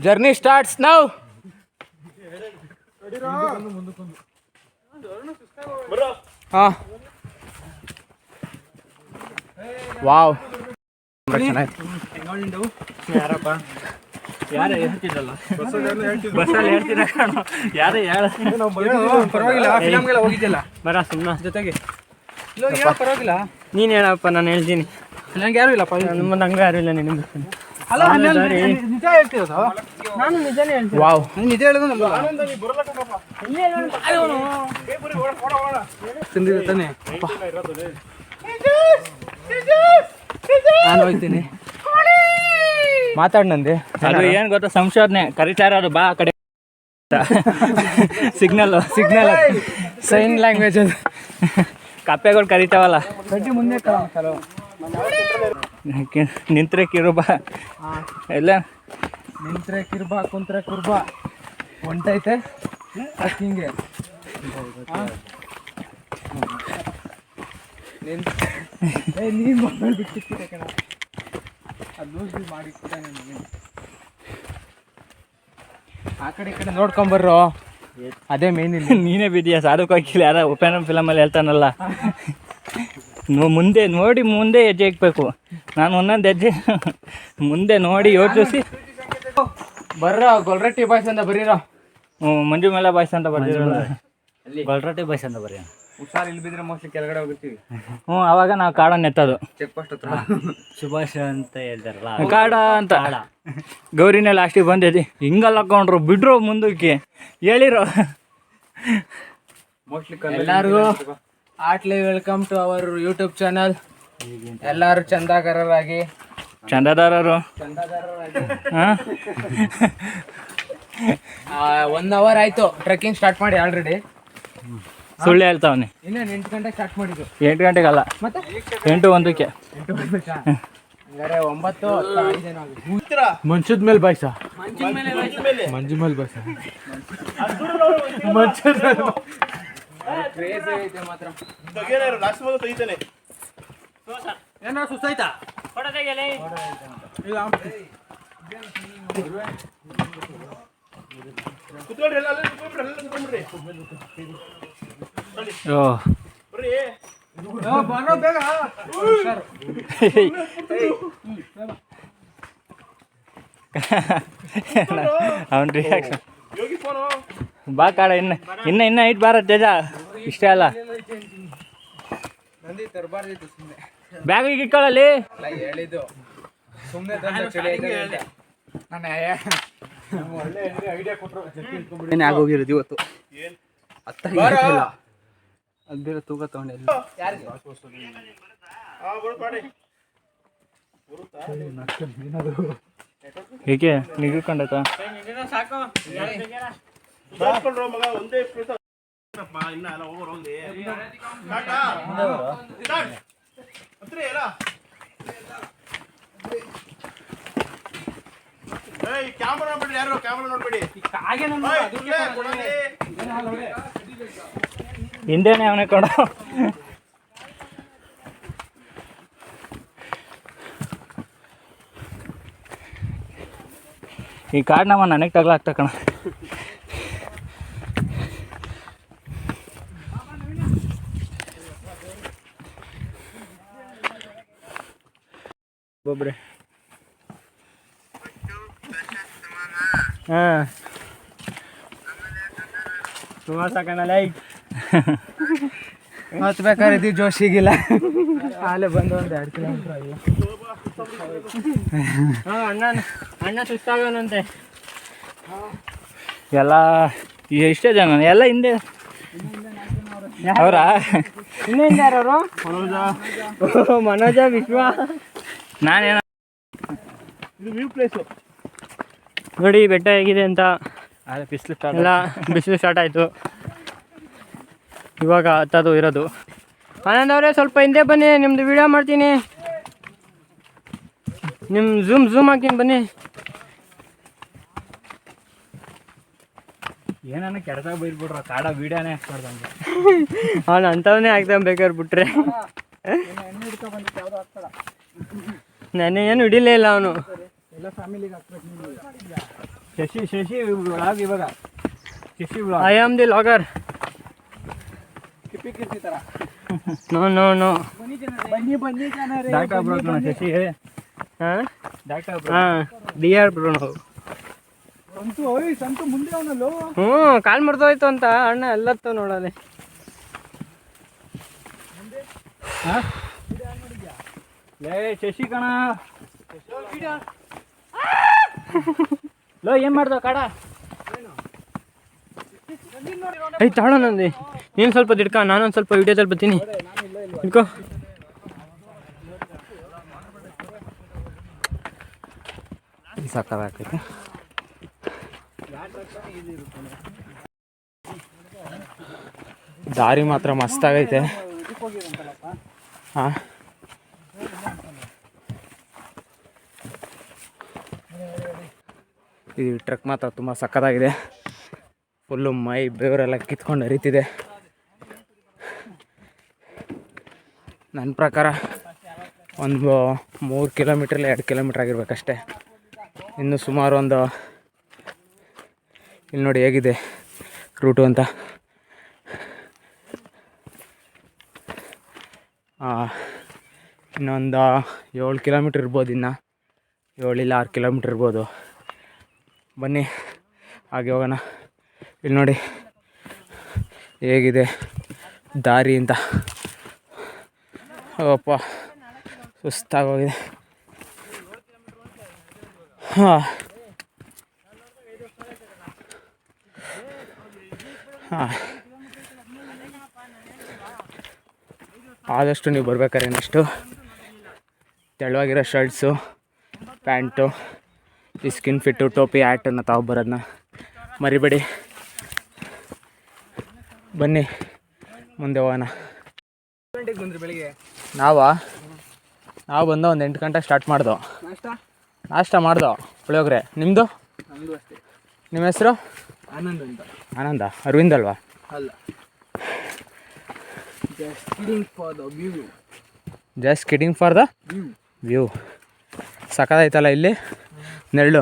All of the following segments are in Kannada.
Journey starts now. ವಾವ್, ಯಾರಪ್ಪ ಯಾರೇ ಹೇಳ್ತಿದ್ದಲ್ಲ ಬಸ್ಸಲ್ಲಿ ಹೇಳ್ತಿದ್ದ ಯಾರೇ ಪರವಾಗಿಲ್ಲ, ಫಿಲಮ್ಗೆಲ್ಲ ಹೋಗಿದ್ದಿಲ್ಲ ಬರ ಸುಮ್ಮನೆ ಜೊತೆಗೆ. ಪರವಾಗಿಲ್ಲ, ನೀನು ಹೇಳಪ್ಪ, ನಾನು ಹೇಳ್ತೀನಿ. ನಂಗೆ ಯಾರು ಇಲ್ಲಪ್ಪ, ನಂಗೆ ಯಾರು ಇಲ್ಲ. ನಿನ್ನ ಅಲ್ಲ, ನಿಜ ಹೇಳ್ತಿರೋದು. ನಾನು ನಿಜನೇ ಹೇಳ್ತೀನಿ. ವಾವ್, ನಿಜ ಹೇಳೋದು ತಿಂದಿದೆ ತಾನೆ. ನಾನು ಹೋಗ್ತೀನಿ, ಮಾತಾಡ್ ನಂದೆ. ಅದು ಏನು ಗೊತ್ತಾ, ಸಂಶೋಧನೆ ಕರೀತಾರ, ಅದು ಬಾ ಆ ಕಡೆ. ಸಿಗ್ನಲ್ ಸೈನ್ ಲ್ಯಾಂಗ್ವೇಜ್ ಅದು. ಕಪ್ಪೆಗಳು ಕರಿತಾವಲ್ಲ, ಮುಂದೆ ನಿಂತ್ರೆ ಕಿರುಬ ಎಲ್ಲ. ನಿಂತ್ರೆ ಕಿರ್ಬಾ, ಕುಂತ್ರೆ ಕುರ್ಬಾ ಹೊಂಟೈತೆ ಹಿಂಗೆ. ನೀನು ಬಿಟ್ಟಿರ್ತೀರ ಕಣ, ಅದು ಲೂಸ್ ಮಾಡಿ ಆ ಕಡೆ ಈ ಕಡೆ ನೋಡ್ಕೊಂಬರ್ರೋ, ಅದೇ ಮೇನ್ ಇಲ್ಲ. ನೀನೇ ಬಿದ್ದೀಯಾ, ಸಾಧುಕ್ ಹಾಕಿಲ್ಲ ಯಾರ ಉಪೇಂದ್ರ ಫಿಲಮಲ್ಲಿ ಹೇಳ್ತಾನಲ್ಲ, ಮುಂದೆ ನೋಡಿ ಮುಂದೆ ಹೆಜ್ಜೆ ಇಕ್ಬೇಕು. ನಾನು ಒಂದೊಂದು ಹೆಜ್ಜೆ ಮುಂದೆ ನೋಡಿ ಯೋಚಿಸಿ. ಬರ್ರ ಗೊಲ್ರಟ್ಟಿ ಬಾಯ್ಸ್ ಅಂತ ಬರೀರೋ. ಮಂಜು ಮೇಳ ಬಾಯ್ಸ್ ಅಂತ ಬರ್ದಿರೋ, ಗೊಲ್ರಟ್ಟಿ ಬಾಯ್ಸ್ ಅಂತ ಬರೀ. ಹುಷಾರು, ಇಲ್ಲಿ ಬಿದ್ರೆ ಮೋಸ್ಟ್ಲಿ ಕೆಳಗಡೆ ಹೋಗಿರ್ತೀವಿ. ಅವಾಗ ನಾವು ಕಾಡನ್ನು ಎತ್ತೋದು. ಚೆಕ್ ಪೋಸ್ಟ್ ಹತ್ರ ಸುಭಾಷ್ ಅಂತ ಹೇಳ್ತಾರಲ್ಲ, ಕಾಡ ಅಂತ. ಗೌರಿನೇ ಲಾಸ್ಟಿಗೆ ಬಂದಿದ್ದಿ, ಹಿಂಗಲ್ಲ ಹಾಕೊಂಡ್ರು, ಬಿಡ್ರು ಮುಂದಕ್ಕೆ ಹೇಳಿರೋ. ಮೋಸ್ಟ್ಲಿ ಎಲ್ಲರಿಗೂ ಆಟ್ಲಿ welcome to our YouTube channel. ಎಲ್ಲರೂ ಚಂದಾದಾರರಾಗಿ ಚಂದಾದಾರರು 1 hour ಆಯ್ತು ಟ್ರೆಕ್ಕಿಂಗ್ ಸ್ಟಾರ್ಟ್ ಮಾಡಿ ಆಲ್ರೆಡಿ. ಸುಳ್ಳು ಹೇಳ್ತಾವನಿ. ಇನ್ನೇನು 8 ಗಂಟೆಗೆ ಸ್ಟಾರ್ಟ್ ಮಾಡಿದ್ದು. 8 ಗಂಟೆಗಲ್ಲ, ಮತ್ತೆ 8:01. ಹಂಗಾರೆ 9:05 ಮಂಚದ ಮೇಲೆ ಬಾಯ್ಸ, ಮಂಜು ಮೇಲೆ ಬಾಯ್ಸ, ಕ್ರೇಜಿ ಐತೆ ಮಾತ್ರ. ಏನೋ ಸುಸ್ತಾಯ್ತಾ? ಅವನ್ ರಿಯಾಕ್ಷನ್ ಬಾ ಕಾಡ. ಇನ್ನ ಐಟ್ ಬಾರ ತೇಜ, ಇಷ್ಟೇ ಅಲ್ಲ. ಬ್ಯಾಗಿಗೆ ಇಕ್ಕೊಳ್ಳಲ್ಲಿ ಹೇಳಿದ್ದು ಸುಮ್ಮನೆ ಆಗೋಗಿರೋದು ಇವತ್ತು. ಅದು ಬೇರೆ ತೂಕ ತಗೊಂಡೆ. ಹೇಗೆ ನಿಗಿಕೊಂಡಾಯ್ತಾ? ಕ್ಯಾಮರಾ ನೋಡ್ಬೇಡಿ, ಯಾರು ಕ್ಯಾಮರಾ ನೋಡ್ಬೇಡಿ. ಹಿಂದೆನೆ ಅವನೇ ಕೊಡ. ಈ ಕಾರ್ಡ್ ನಮ್ಮ ನನಗೆ ತಗ್ಲಾಗ್ತ ಕಣ. ಒಬ್ಬೊಬ್ರೆ ಹಾಂ ಸುಮಾರು ಸಾಕಣಲ್ಲ. ಮತ್ತೆ ಬೇಕಾದ್ರೆ ಇದು ಜೋಶಿಗಿಲ್ಲ, ಅಲ್ಲೇ ಬಂದು 1-2 ಕಿಲೋಮೀಟ್ರ್ ಆಗಿಲ್ಲ. ಅಣ್ಣ ಸುಸ್ತಾಗೋನಂತೆ. ಎಲ್ಲ ಎಷ್ಟೇ ಜನ ಎಲ್ಲ ಹಿಂದೆ ಅವರಾ? ಇನ್ನೇನು ಯಾರು? ಮನೋಜ, ವಿಶ್ವ. ನಾನೇನ ಇದು ವ್ಯೂ ಪ್ಲೇಸು ನೋಡಿ, ಬೆಟ್ಟ ಹೇಗಿದೆ ಅಂತ. ಬಿಸಿಲು ಸ್ಟಾರ್ಟ್ ಆಯಿತು. ಇವಾಗ ಹತ್ತದು ಇರೋದು. ಆನಂದ್ ಅವರೇ ಸ್ವಲ್ಪ ಹಿಂದೆ ಬನ್ನಿ, ನಿಮ್ಮದು ವಿಡಿಯೋ ಮಾಡ್ತೀನಿ. ನಿಮ್ಮ ಝೂಮ್ ಹಾಕ್ತೀನಿ ಬನ್ನಿ. ಏನಾನ ಕೆಡ್ದಾಗ ಬೈದ್ಬಿಡ್ರ, ಕಾಡ ವಿಡಿಯೋನೇ ಹಾಕ್ಬಾರ್ದಂಗೆ. ಅವನು ಅಂಥವನ್ನೇ ಹಾಕ್ತಾನೆ ಬೇಕಾದ್ರೆ ಬಿಟ್ರೆ. ನೆನ್ನೆ ಏನು ಹಿಡಿಲೇ ಇಲ್ಲ ಅವನು. ಎಲ್ಲ ಫ್ಯಾಮಿಲಿಗೆ ಹಾಕ್ಬೇಕು ಶಶಿ ವ್ಲಾಗ್ ಇವಾಗ Shashi vlog. I am the logger. Kippi Keerthi ಥರ. ನೋ ಬನ್ನಿ ಜನರೇ. ಡಾಕ್ಟರ್ ಬ್ರೋ ಕಣ ಶಶಿ. ಹಾಂ ಡಾಕ್ಟರ್ ಬ್ರೋ. ಹಾಂ ಡಿ ಆರ್ ಬ್ರೋ ನಾವು. ಸಂತು ಮುಂದೆ ಅವನಲ್ಲೋ. ಕಾಲು ಮುರಿದೋಯ್ತು ಅಂತ ಅಣ್ಣ ಎಲ್ಲತ್ತವ ನೋಡಲಿ. ಲೇ ಶಶಿ ಕಣ. ಲೋ ಏನ್ ಮಾಡ್ದೋ ಕಾಡ. ಐ ತಾಳ ನಂದಿ. ನೀನು ಸ್ವಲ್ಪ ದಿಡ್ಕ, ನಾನೊಂದು ಸ್ವಲ್ಪ ವಿಡಿಯೋದಲ್ಲಿ ಬರ್ತೀನಿ. ಹಿಡ್ಕೋ. ಸಾಕಾಗೈತೆ. ದಾರಿ ಮಾತ್ರ ಮಸ್ತಾಗೈತೆ. ಹಾಂ ಈ ಟ್ರಕ್ ಮಾತ್ರ ತುಂಬ ಸಕ್ಕತ್ತಾಗಿದೆ. ಫುಲ್ಲು ಮೈ ಬೆವರೆಲ್ಲ ಕಿತ್ಕೊಂಡು ಹರಿತಿದೆ. ನನ್ನ ಪ್ರಕಾರ ಒಂದು 3 ಕಿಲೋಮೀಟ್ರ್ ಇಲ್ಲ 2 ಕಿಲೋಮೀಟ್ರ್ ಆಗಿರ್ಬೇಕಷ್ಟೆ. ಇನ್ನು ಸುಮಾರು ಒಂದು ಇಲ್ಲಿ ನೋಡಿ ಹೇಗಿದೆ ರೂಟು ಅಂತ. ಇನ್ನೊಂದು 7 ಕಿಲೋಮೀಟ್ರ್ ಇರ್ಬೋದು. ಇನ್ನು 7 ಇಲ್ಲ 6 ಕಿಲೋಮೀಟ್ರ್ ಇರ್ಬೋದು. ಬನ್ನಿ ಹಾಗೆ ಹೋಗೋಣ. ಇಲ್ಲಿ ನೋಡಿ ಹೇಗಿದೆ ದಾರಿ ಅಂತ. ಅಪ್ಪ ಸುಸ್ತಾಗೋಗಿದೆ. ಹಾಂ ಹಾಂ ಆದಷ್ಟು ನೀವು ಬರ್ಬೇಕಾದ್ರೆ ನೆಕ್ಸ್ಟು ತೆಳುವಾಗಿರೋ ಶರ್ಟ್ಸು, ಪ್ಯಾಂಟು, ಈ ಸ್ಕಿನ್ ಫಿಟ್ಟು, ಟೋಪಿ, ಹ್ಯಾಟನ್ನು ತಗೊಬರೋದನ್ನ ಮರಿಬೇಡಿ. ಬನ್ನಿ ಮುಂದೆ ಹೋಗೋಣ. ಗಂಟೆಗೆ ಬಂದ್ರಿ ಬೆಳಿಗ್ಗೆ? ನಾವು ಬಂದ ಒಂದು 8 ಗಂಟೆ ಸ್ಟಾರ್ಟ್ ಮಾಡ್ದೋ. ನಾಷ್ಟ ಮಾಡ್ದೋ ಪುಳಿಯೋಗರೆ. ನಿಮ್ಮದು? ನಮ್ಮದು ಅಷ್ಟೇ. ನಿಮ್ಮ ಹೆಸರು? ಆನಂದ್ ಅಂತ. ಆನಂದ? ಅರವಿಂದ್ ಅಲ್ವಾ? ಅಲ್ಲ. Just kidding for the view. Just kidding for the view. ಸಕ್ಕತ್ತಾಯ್ತಲ್ಲ ಇಲ್ಲಿ ನೆರಳು,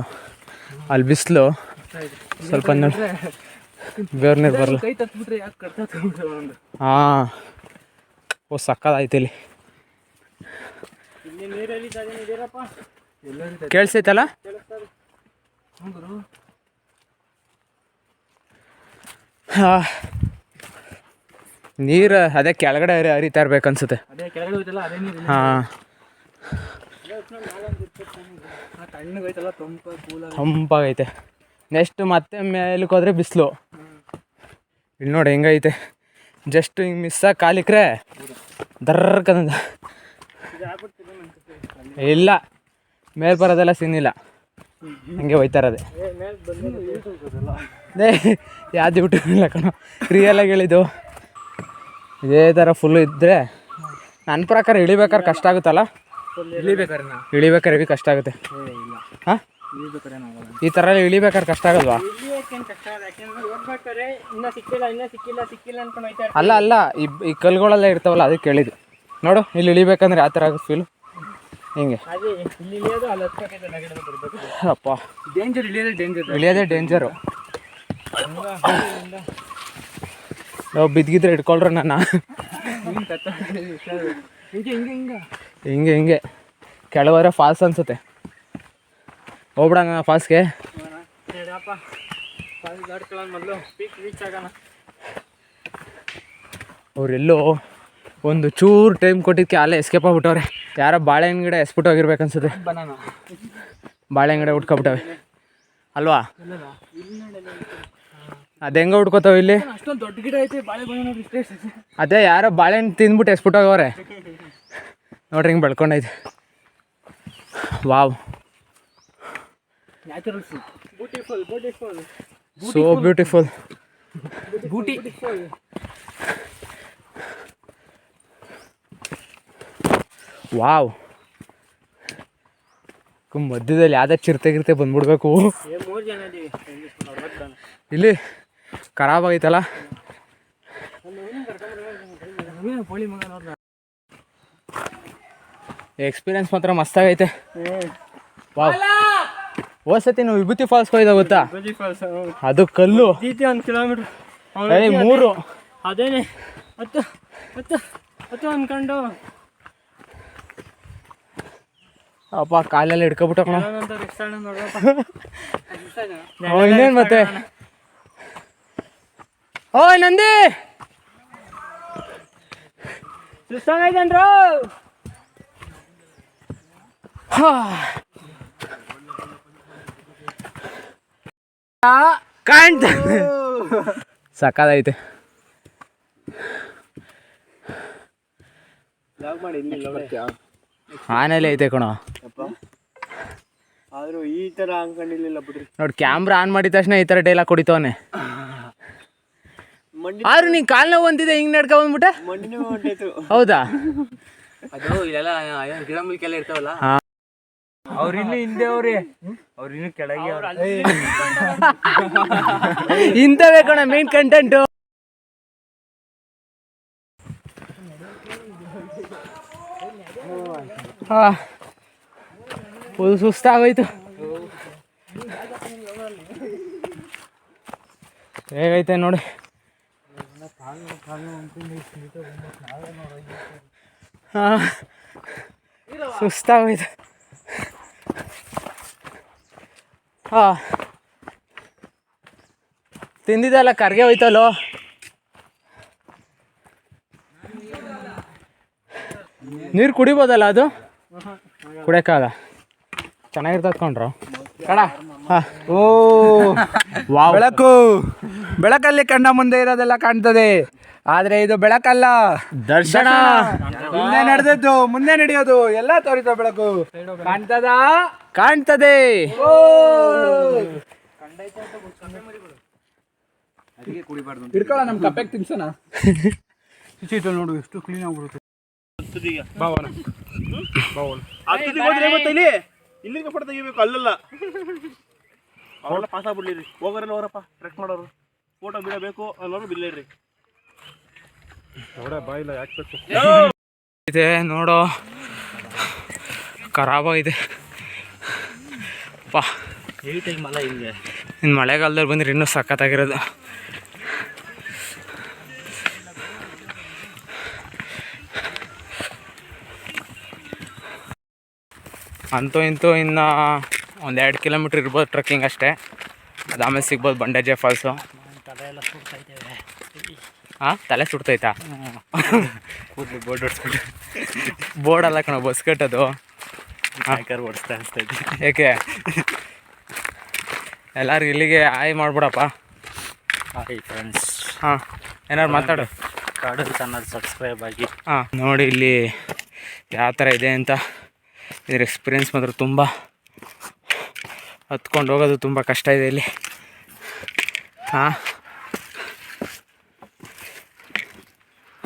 ಅಲ್ಲಿ ಬಿಸಿಲು, ಸ್ವಲ್ಪ ಬೇರೆ ನೀರು ಬರಲ್ಲ. ಕೈ ತತ್ಬಿಟ್ರೆ ಯಾಕೆ ಕಟ್ಬಿಟ್ರೆ ಒಂದು. ಹಾಂ ಓ ಸಕ್ಕತ್ತಾಯ್ತು ಇಲ್ಲಿ. ಕೇಳಿಸೈತಲ್ಲ? ಹಾಂ ನೀರು ಅದೇ ಕೆಳಗಡೆ ಹರಿತಾ ಇರ್ಬೇಕನ್ಸುತ್ತೆ. ಅದೇ ಕೆಳಗಡೆ ಹೋಯ್ತಲ್ಲ ಅದೇ ನೀರು. ಹಾಂ ತಣ್ಣಗೆ ಹೋಯ್ತಲ್ಲ, ತಂಪಾಗೈತೆ. ನೆಕ್ಸ್ಟ್ ಮತ್ತೆ ಮೇಲಕ್ಕೆ ಹೋದ್ರೆ ಬಿಸಿಲು. ಇಲ್ಲಿ ನೋಡಿ ಹೆಂಗೈತೆ. ಜಸ್ಟ್ ಹಿಂಗೆ ಮಿಸ್ಸಾಗಿ ಕಾಲಿಕ್ರೆ ದರ್ಕಂದ. ಇಲ್ಲ ಮೇಲೆ ಬರೋದೆಲ್ಲ ಸಿನ್ನಿಲ್ಲ, ಹಂಗೆ ಹೋಯ್ತಾ ಇರೋದೆ. ಯಾವ್ದು ಬಿಟ್ಟು ಇಲ್ಲ ಕಣೋ, ರಿಯಲಾಗಿ ಹೇಳಿದ್ದು. ಇದೇ ಥರ ಫುಲ್ಲು ಇದ್ದರೆ ನನ್ನ ಪ್ರಕಾರ ಇಳಿಬೇಕಾದ್ರೆ ಕಷ್ಟ ಆಗುತ್ತಲ್ಲ. ಇಳಿಬೇಕಾದ್ರೆ ಹೆವಿ ಕಷ್ಟ ಆಗುತ್ತೆ. ಹಾಂ ಈ ಥರ ಇಳಿಬೇಕಾದ್ರೆ ಕಷ್ಟ ಆಗೋಲ್ವಾ? ಅಲ್ಲ ಈ ಕಲ್ಗಳೆಲ್ಲ ಇರ್ತಾವಲ್ಲ ಅದಕ್ಕೆ ಕೇಳಿದ್ದು. ನೋಡು ಇಲ್ಲಿ ಇಳಿಬೇಕಂದ್ರೆ ಯಾವ ಥರ ಆಗುತ್ತೆ ಫೀಲು. ಹಿಂಗೆ ಅಪ್ಪ ಇಳಿಯೋದೇ ಡೇಂಜರು. ನಾವು ಬಿದ್ದಿದ್ರೆ ಇಟ್ಕೊಳ್ರ ನನ್ನ. ಹಿಂಗೆ ಕೆಳವರೆ ಫಾಲ್ಸ್ ಅನ್ಸುತ್ತೆ. ಹೋಗ್ಬಿಡೋಣ ಫಾಲ್ಸ್ಗೆ. ಅವರೆಲ್ಲೋ ಒಂದು ಚೂರು ಟೈಮ್ ಕೊಟ್ಟಿದ್ದಕ್ಕೆ ಅಲ್ಲೇ ಎಸ್ಕೇಪ್ ಆಗ್ಬಿಟ್ಟವ್ರೆ. ಯಾರೋ ಬಾಳೆಹಣ್ಣು ಗಿಡ ಎಸ್ಬಿಟ್ಟು ಹೋಗಿರ್ಬೇಕು ಅನ್ಸುತ್ತೆ. ಬಾಳೆಹಣ್ಣು ಗಿಡ ಉಟ್ಕೊಬಿಟ್ಟವೆ ಅಲ್ವಾ? ಅದು ಹೆಂಗೆ ಉಟ್ಕೋತಾವೆ ಇಲ್ಲಿ? ಅಷ್ಟೊಂದು ದೊಡ್ಡ ಗಿಡ ಐತೆ, ಬಾಳೆಗೊನೆ. ಅದೇ ಯಾರೋ ಬಾಳೆಹಣ್ಣು ತಿಂದ್ಬಿಟ್ಟು ಎಸ್ಬಿಟ್ಟು ಹೋಗವ್ರೆ ನೋಡ್ರಿ, ಹಿಂಗೆ ಬೆಳ್ಕೊಂಡೈತೆ. Wow, naturals, beautiful, so beautiful. Wow, ಮಧ್ಯದಲ್ಲಿ ಯಾವ್ದು ಚಿರತೆ ಬಂದ್ಬಿಡ್ಬೇಕು. ಇಲ್ಲಿ ಖರಾಬ್ ಆಗೈತಲ್ಲ. ಎಕ್ಸ್ಪೀರಿಯನ್ಸ್ ಮಾತ್ರ ಮಸ್ತಾಗೈತೆ. ವಾವ್. ಹೋದ್ಸತಿ ನಾವು ವಿಭೂತಿ ಫಾಲ್ಸ್ ಹೋಯ್ದ ಗೊತ್ತಾ? ಅದು ಕಲ್ಲು 1 ಕಿಲೋಮೀಟರ್ 3 ಅದೇನೆ 10 ಅನ್ಕೊಂಡು ಅಪ್ಪ ಕಾಲೆಲ್ಲ ಹಿಡ್ಕೊಬಿಟ್ಟ ಕಣ. ಇನ್ನೇನು ಮತ್ತೆ? ಓಯ್ ನಂದಿ ಸುಸ್ತಾಗೈತೇನ್ರು? ಕಾಣ್ತ ಸಕ್ಕದೈತೆ. ಆನೆಲೆ ಐತೆ ಕಣ. ಆದ್ರೂ ಈ ತರ ಅನ್ಕೊಂಡಿರ್ಲಿಲ್ಲ ಬಿಡ್ರಿ. ನೋಡಿ ಕ್ಯಾಮ್ರಾ ಆನ್ ಮಾಡಿದ ತಕ್ಷಣ ಈ ಥರ ಡೈಲಾಗ್ ಕೊಡಿತವನೆ. ಆದ್ರೂ ನೀನ್ ಕಾಲ್ ನೋವು ಅಂತಿದ್ದೆ, ಹಿಂಗ್ ನಡ್ಕ ಬಂದ್ಬಿಟ್ಟೆ. ಹೌದಾ? ಅದು ಇಲ್ಲೆಲ್ಲ ಗಿಡ ಮೂಲಿಕೆಲ್ಲ ಇರ್ತಾವಲ್ಲ. ಅವ್ರಿನ್ನು ಹಿಂದೆ ಅವ್ರಿನ್ನು ಕೆಳಗೆ ಇಂಥವೇ ಕಣ ಮೇನ್ ಕಂಟೆಂಟು. ಫುಲ್ ಸುಸ್ತಾಗೋಯ್ತು. ಹೇಗೈತೆ ನೋಡಿ. ಸುಸ್ತಾಗೋಯ್ತು. ತಿಂದಿದ್ದೆಲ್ಲ ಕರ್ಗೆ ಹೋಯ್ತಲ್ಲೋ. ನೀರು ಕುಡಿಬೋದಲ್ಲ ಅದು? ಕುಡಿಯಕ್ಕಾಗ ಚೆನ್ನಾಗಿರ್ತದೆ ಕೊಂಡ್ರು ಕಣ. ಓ ಬೆಳಕು, ಬೆಳಕಲ್ಲಿ ಕಣ್ಣ ಮುಂದೆ ಇರೋದೆಲ್ಲ ಕಾಣ್ತದೆ, ಆದ್ರೆ ಇದು ಬೆಳಕಲ್ಲ, ದರ್ಶನ. ಮುಂದೆ ನಡೆದದ್ದು ಮುಂದೆ ನಡೆಯೋದು ಎಲ್ಲ ತೋರಿಸೋ ಬೆಳಕು. ಕಾಣ್ತದೆ. ಇಡ್ಕೊಳ್ಳ ನಮ್ ಕಪ್ಪೆಗೆ ತಿನ್ಸೋಣ. ನೋಡು ಎಷ್ಟು ಕ್ಲೀನ್ ಆಗ್ಬಿಡುತ್ತೆ. ಇಲ್ಲಿಗೆ ಫೋಟೋ ತೆಗಿಬೇಕು, ಅಲ್ಲಲ್ಲ ಅವೆಲ್ಲ ಪಾಸ್ ಆಗ್ಬಿಡ್ಲಿರಿ. ಹೋಗೋರೆಲ್ಲ ಹೋರಪ್ಪ, ಟ್ರೆಕ್ ಮಾಡೋರು ಫೋಟೋ ಬಿಡಬೇಕು ಅನ್ನೋರು ಬಿಲ್ಲೇರಿ. ಬಾಯಿಲ್ಲ ಯಾಕೆ ಇದೆ ನೋಡೋ, ಖರಾಬಾಗಿದೆ ಪಾ. ಮಲ ಹಿಂಗೆ ಇನ್ನು ಮಳೆಗಾಲದಲ್ಲಿ ಬಂದ್ರೆ ಇನ್ನೂ ಸಖತ್ತಾಗಿರೋದು. ಅಂತೂ ಇಂತೂ ಇನ್ನು 1-2 ಕಿಲೋಮೀಟ್ರ್ ಇರ್ಬೋದು ಟ್ರೆಕ್ಕಿಂಗ್ ಅಷ್ಟೇ. ಅದಾಮೇಲೆ ಸಿಗ್ಬೋದು ಬಂಡೇಜೆ ಫಾಲ್ಸು. ಹಾಂ, ತಲೆ ಸುಡ್ತೈತಾ? ಕೂದಲು ಬೋರ್ಡ್ ಹೊಡ್ಸ್ಬಿಟ್ಟು. ಬೋರ್ಡಲ್ಲ ಕಣ, ಬಸ್ ಕಟ್ಟೋದು. ಓಡಿಸ್ತಾ ಅನಿಸ್ತೈತಿ. ಏಕೆ ಎಲ್ಲರಿಗೂ ಇಲ್ಲಿಗೆ ಆಯ್ ಮಾಡ್ಬಿಡಪ್ಪ. Hi friends. ಹಾಂ, ಏನಾರು ಮಾತಾಡು. ಕಾಡು ಚಾನಲ್ ಸಬ್ಸ್ಕ್ರೈಬ್ ಆಗಿ. ಹಾಂ, ನೋಡಿ ಇಲ್ಲಿ ಯಾವ ಥರ ಇದೆ ಅಂತ. ಇದ್ರ ಎಕ್ಸ್ಪೀರಿಯೆನ್ಸ್ ಮಾತ್ರ ತುಂಬ, ಹತ್ಕೊಂಡು ಹೋಗೋದು ತುಂಬ ಕಷ್ಟ ಇದೆ ಇಲ್ಲಿ. ಹಾಂ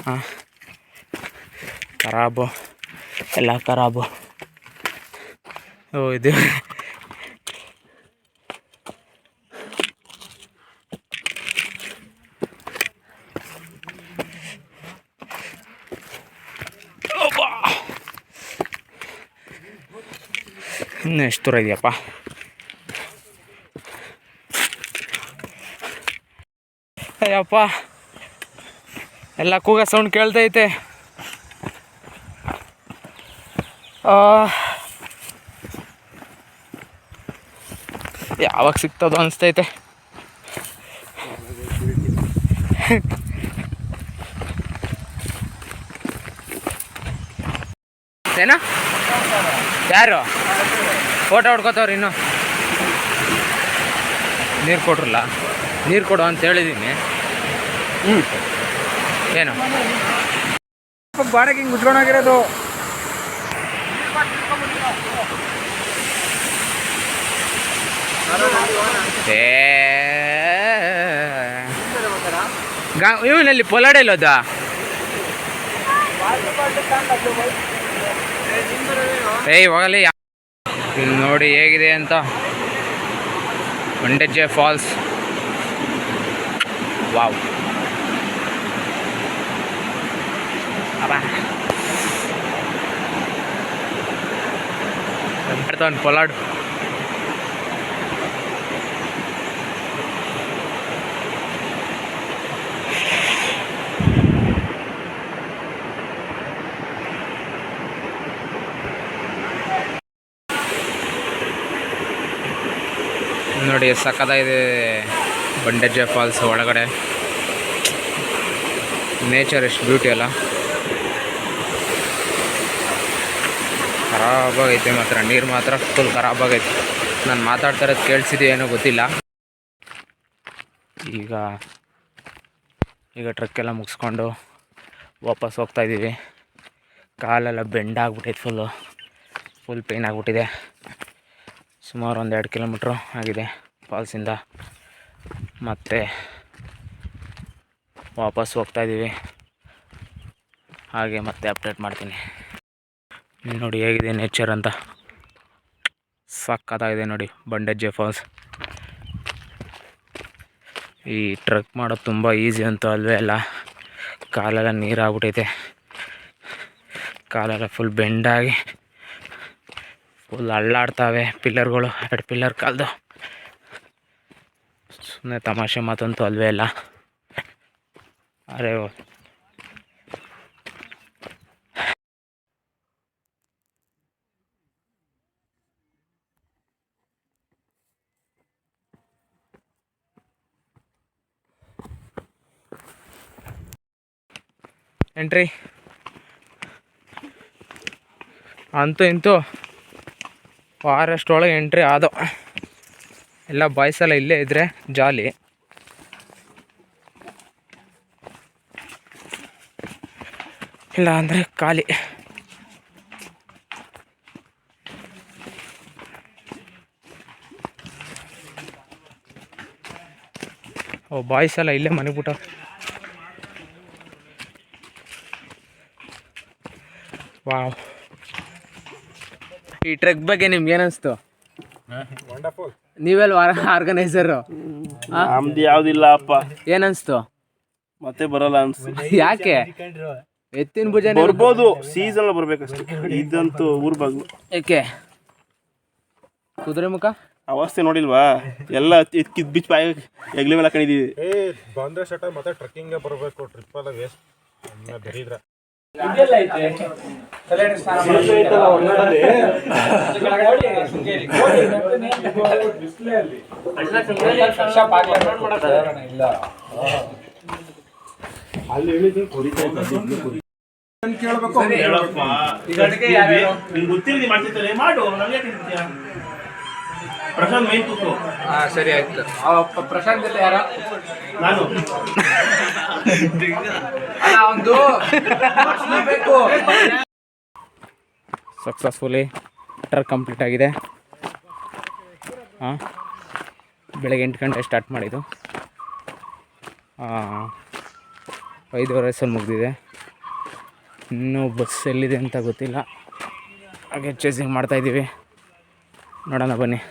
ಹಾಂ, ಖರಾಬು, ಎಲ್ಲ ಖರಾಬು. ಓ ಇದು ಇನ್ನು ಎಷ್ಟು ದೂರ ಇದೆಯಪ್ಪ? ಅಯ್ಯಪ್ಪ, ಎಲ್ಲ ಕೂಗ ಸೌಂಡ್ ಕೇಳ್ತೈತೆ. ಯಾವಾಗ ಸಿಗ್ತದೋ ಅನಿಸ್ತೈತೆ. ಏನ ಯಾರು ಫೋಟೋ ಹೊಡ್ಕೋತವ್ರು? ಇನ್ನು ನೀರು ಕೊಟ್ರಲ್ಲ, ನೀರು ಕೊಡು ಅಂತ ಹೇಳಿದ್ದೀನಿ. ಏನು ಬಾಡಗೆ ಹಿಂಗೆ ಉಜ್ಕೊಂಡೋಗಿರೋದು. ಇವನಲ್ಲಿ ಪೊಲಾಡೆ ಇಲ್ಲೋದ? ಏಯ್ ಹೋಗಲಿ. ಇಲ್ಲಿ ನೋಡಿ ಹೇಗಿದೆ ಅಂತ, ಬಂಡೆಜೆ ಫಾಲ್ಸ್. ವಾವ್, ಪೊಲಾಡ್ ನೋಡಿ ಸಕ್ಕತ್ತಾಗಿದೆ ಬಂಡೆಜ ಫಾಲ್ಸ್ ಒಳಗಡೆ. ನೇಚರ್ ಎಷ್ಟು ಬ್ಯೂಟಿ ಅಲ್ಲ. ಖರಾಬಾಗೈತೆ ಮಾತ್ರ, ನೀರು ಮಾತ್ರ ಫುಲ್ ಖರಾಬಾಗೈತೆ. ನಾನು ಮಾತಾಡ್ತಾ ಇರೋದು ಕೇಳಿಸಿದೆಯೋ ಏನೋ ಗೊತ್ತಿಲ್ಲ. ಈಗ ಟ್ರಕ್ಕೆಲ್ಲ ಮುಗಿಸ್ಕೊಂಡು ವಾಪಸ್ ಹೋಗ್ತಾಯಿದ್ದೀವಿ. ಕಾಲೆಲ್ಲ ಬೆಂಡಾಗ್ಬಿಟ್ಟೈತೆ, ಫುಲ್ ಪೇಯ್ನ್ ಆಗಿಬಿಟ್ಟಿದೆ. ಸುಮಾರು 1-2 ಕಿಲೋಮೀಟ್ರು ಆಗಿದೆ ಫಾಲ್ಸಿಂದ. ಮತ್ತು ವಾಪಸ್ ಹೋಗ್ತಾಯಿದ್ದೀವಿ. ಹಾಗೆ ಮತ್ತೆ ಅಪ್ಡೇಟ್ ಮಾಡ್ತೀನಿ. ನೋಡಿ ಹೇಗಿದೆ ನೇಚರ್ ಅಂತ. ಸಕ್ಕತ್ತಾಗಿದೆ ನೋಡಿ ಬಂಡೆಜ್ಜೆ ಫಾಲ್ಸ್. ಈ ಟ್ರೆಕ್ ಮಾಡೋದು ತುಂಬ ಈಸಿ ಅಂತೂ ಅಲ್ವೇ ಅಲ್ಲ. ಕಾಲೆಲ್ಲ ನೀರಾಗ್ಬಿಟ್ಟೈತೆ. ಕಾಲೆಲ್ಲ ಫುಲ್ ಬೆಂಡಾಗಿ ಫುಲ್ ಅಳ್ಳಾಡ್ತಾವೆ ಪಿಲ್ಲರ್ಗಳು. 2 ಪಿಲ್ಲರ್ ಕಾಲ್ದು. ಸುಮ್ಮನೆ ತಮಾಷೆ ಮಾತಂತೂ ಅಲ್ವೇ ಇಲ್ಲ. ಅರೆ ಎಂಟ್ರಿ ಅಂತೂ ಇಂತೂ ಫಾರೆಸ್ಟ್ ಒಳಗೆ ಎಂಟ್ರಿ ಆದೋ. ಎಲ್ಲ ಬಾಯ್ಸ್ ಎಲ್ಲ ಇಲ್ಲೇ ಇದ್ದರೆ ಜಾಲಿ. ಇಲ್ಲ ಅಂದರೆ ಖಾಲಿ. ಓ ಬಾಯ್ಸ್ ಎಲ್ಲ ಇಲ್ಲೇ ಮನೆ ಬಿಟ್ಟ. ವಾವ್. ಈ ಟ್ರೆಕ್ ಬಗ್ಗೆ ನಿಮ್ಗೆ ಏನಿಸ್ತು? ನೀವೆಲ್ಲ ಆರ್ಗನೈಸರು? ನಮ್ದು ಯಾವ್ದಿಲ್ಲ ಅಪ್ಪ. ಏನನ್ಸ್ತು? ಮತ್ತೆ ಬರಲ್ಲ ಅನ್ಸ್ತು. ಯಾಕೆ? ಎತ್ತಿನ ಭುಜ ಬರ್ಬೋದು, ಸೀಸನ್ ಬರ್ಬೇಕಷ್ಟೇ. ಇದಂತೂ ಊರ್ ಬಾಗ್ಲು. ಏಕೆ? ಕುದುರೆ ಮುಖ ಅವಸ್ಥೆ ನೋಡಿಲ್ವಾ? ಎಲ್ಲ ಬಿಚ್ ಬಾಯ ಎಗ್ಲಿ ಮೇಲೆ ಹಾಕೊಂಡಿದೀವಿ. ಬಂದ್ರೆ ಶಟ ಮತ್ತೆ ಟ್ರೆಕ್ಕಿಂಗ್ ಬರಬೇಕು. ಟ್ರಿಪ್ ಎಲ್ಲ ವೇಸ್ಟ್ ಬರೀದ್ರ. ಪ್ರಶಾಂತ್ ಮೈನ್ ಕೂತು. ಸರಿ ಆಯ್ತು. ಪ್ರಶಾಂತ್ ಜೊತೆ ಯಾರ? ನಾನು ಸಕ್ಸಸ್ಫುಲಿ ಟ್ರಕ್ ಕಂಪ್ಲೀಟ್ ಆಗಿದೆ. ಬೆಳಗ್ಗೆ 8 ಗಂಟೆ ಸ್ಟಾರ್ಟ್ ಮಾಡಿದ್ದು, 5:30 ಮುಗಿದಿದೆ. ಇನ್ನೂ ಬಸ್ ಎಲ್ಲಿದೆ ಅಂತ ಗೊತ್ತಿಲ್ಲ. ಹಾಗೆ ಚೇಸಿಂಗ್ ಮಾಡ್ತಾಯಿದ್ದೀವಿ. ನೋಡೋಣ ಬನ್ನಿ.